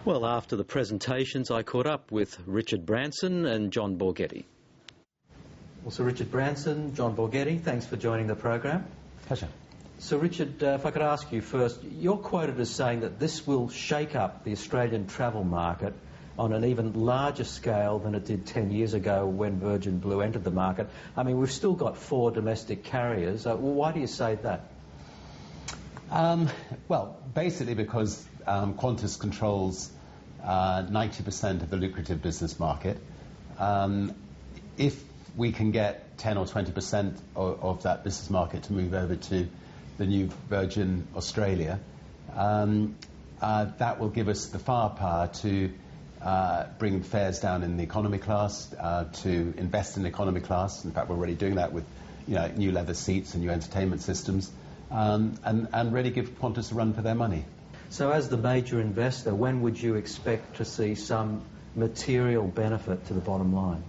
Well, after the presentations, I caught up with Richard Branson and John Borghetti. Well, Sir Richard Branson, John Borghetti, thanks for joining the program. Pleasure. So, Richard, if I could ask you first, you're quoted as saying that this will shake up the Australian travel market on an even larger scale than it did 10 years ago when Virgin Blue entered the market. I mean, we've still got 4 domestic carriers. Why do you say that? Well, basically because Qantas controls 90% of the lucrative business market. If we can get 10 or 20% of that business market to move over to the new Virgin Australia, that will give us the firepower to bring fares down in the economy class, to invest in economy class. In fact, we're already doing that with new leather seats and new entertainment systems, and really give Qantas a run for their money. So as the major investor, when would you expect to see some material benefit to the bottom line?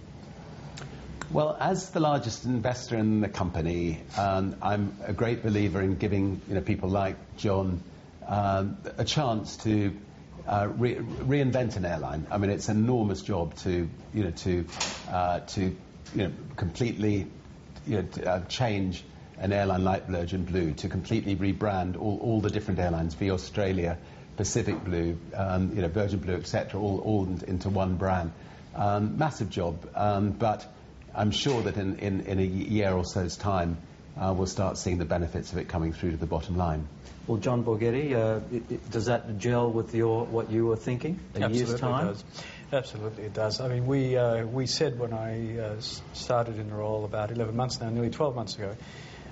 Well, as the largest investor in the company, I'm a great believer in giving people like John a chance to reinvent an airline. I mean, it's an enormous job to completely change an airline like Virgin Blue, to completely rebrand all the different airlines, Via Australia, Pacific Blue, Virgin Blue, etc., all into one brand. Massive job, but I'm sure that in a year or so's time, we'll start seeing the benefits of it coming through to the bottom line. Well, John Borghetti, does that gel with what you were thinking a year's time? Absolutely it does. Absolutely it does. I mean, we said when I started in the role about 11 months now, nearly 12 months ago,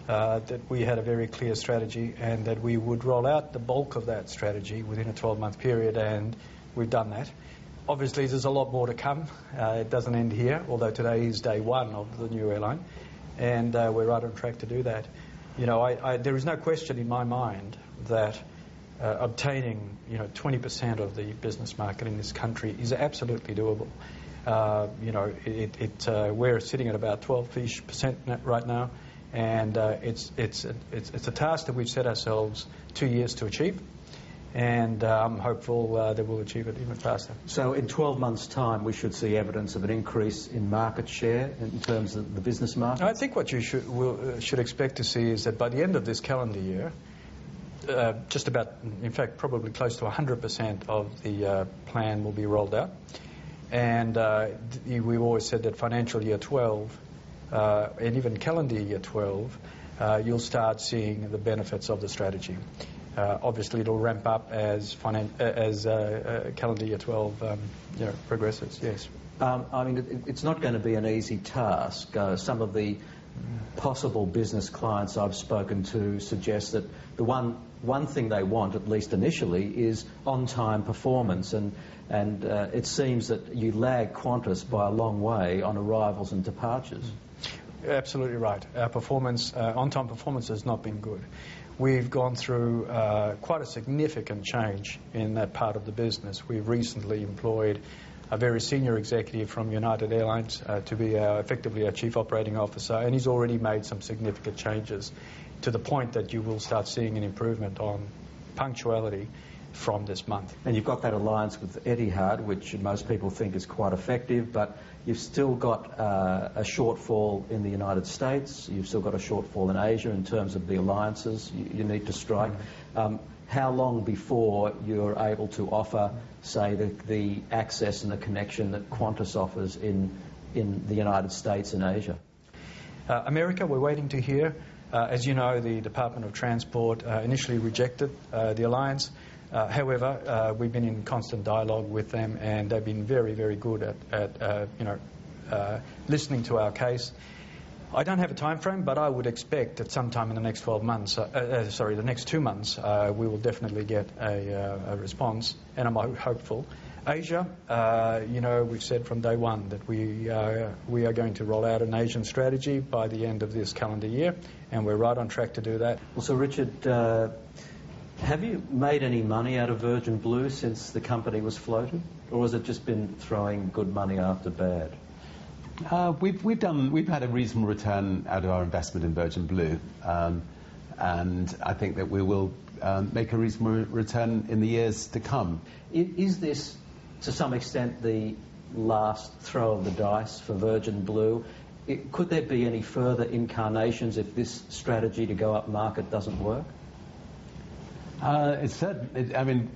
that we had a very clear strategy and that we would roll out the bulk of that strategy within a 12-month period, and we've done that. Obviously, there's a lot more to come. It doesn't end here, although today is day one of the new airline, and we're right on track to do that. There is no question in my mind that obtaining 20% of the business market in this country is absolutely doable. We're sitting at about 12% right now, and it's a task that we've set ourselves 2 years to achieve, and I'm hopeful that we'll achieve it even faster. So in 12 months' time, we should see evidence of an increase in market share in terms of the business market? I think what you should expect to see is that by the end of this calendar year, just about, in fact, probably close to 100% of the plan will be rolled out. And we've always said that financial year 12 and even calendar year 12, you'll start seeing the benefits of the strategy. Obviously, it'll ramp up as calendar year 12 progresses, yes. I mean, it's not going to be an easy task. Some of the possible business clients I've spoken to suggest that the one thing they want, at least initially, is on-time performance, and it seems that you lag Qantas by a long way on arrivals and departures. Absolutely right. Our performance, on-time performance, has not been good. We've gone through quite a significant change in that part of the business. We've recently employed a very senior executive from United Airlines to be effectively our Chief Operating Officer, and he's already made some significant changes to the point that you will start seeing an improvement on punctuality from this month. And you've got that alliance with Etihad, which most people think is quite effective, but you've still got a shortfall in the United States, you've still got a shortfall in Asia in terms of the alliances you need to strike. How long before you're able to offer, say, the access and the connection that Qantas offers in the United States and Asia? America, we're waiting to hear. As you know, the Department of Transport initially rejected the alliance. However, we've been in constant dialogue with them, and they've been very, very good at listening to our case. I don't have a time frame, but I would expect that sometime in the next 12 months, the next 2 months, we will definitely get a response, and I'm hopeful. Asia, we've said from day one that we are going to roll out an Asian strategy by the end of this calendar year, and we're right on track to do that. Well, so Richard, have you made any money out of Virgin Blue since the company was floated, or has it just been throwing good money after bad? We've had a reasonable return out of our investment in Virgin Blue, and I think that we will make a reasonable return in the years to come. Is this, to some extent, the last throw of the dice for Virgin Blue? Could there be any further incarnations if this strategy to go up market doesn't work? It's certain. I mean,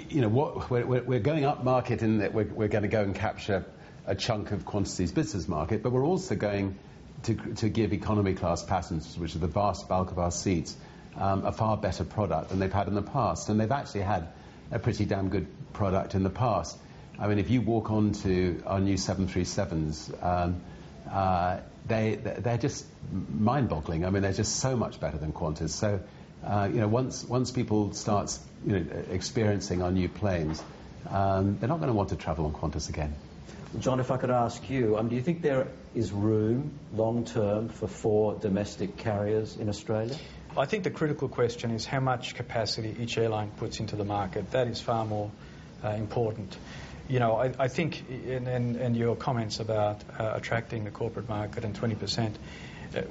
you know, we're going up market in that we're going to go and capture a chunk of Qantas's business market, but we're also going to give economy class passengers, which are the vast bulk of our seats, a far better product than they've had in the past. And they've actually had a pretty damn good product in the past. I mean, if you walk onto our new 737s, they're just mind-boggling. I mean, they're just so much better than Qantas. So, you know, once people start, you know, experiencing our new planes, they're not going to want to travel on Qantas again. John, if I could ask you, do you think there is room, long-term, for 4 domestic carriers in Australia? I think the critical question is how much capacity each airline puts into the market. That is far more important. You know, I think, and your comments about attracting the corporate market and 20%,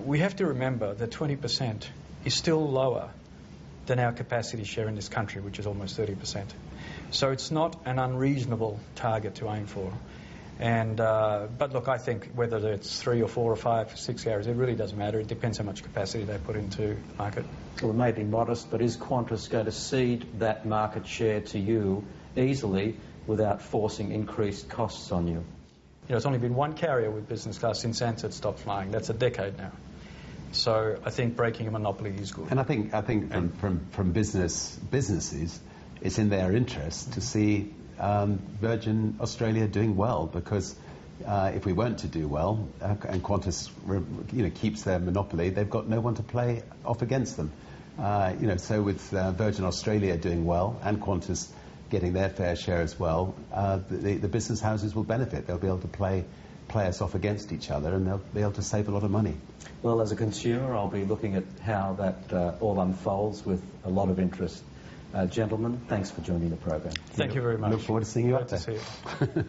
we have to remember that 20% is still lower than our capacity share in this country, which is almost 30%. So it's not an unreasonable target to aim for. And but look, I think whether it's 3 or 4 or 5 or 6 carriers, it really doesn't matter. It depends how much capacity they put into the market. Well, it may be modest, but is Qantas going to cede that market share to you easily without forcing increased costs on you? You know, it's only been one carrier with business class since Ansett stopped flying. That's a decade now. So I think breaking a monopoly is good. And I think from businesses, it's in their interest to see Virgin Australia doing well, because if we weren't to do well and Qantas, you know, keeps their monopoly, they've got no one to play off against them. You know, so with Virgin Australia doing well and Qantas getting their fair share as well, the business houses will benefit. They'll be able to play us off against each other, and they'll be able to save a lot of money. Well, as a consumer, I'll be looking at how that all unfolds with a lot of interest. Gentlemen, thanks for joining the program. Thank you very much. Look forward to seeing you Great up there. to see you.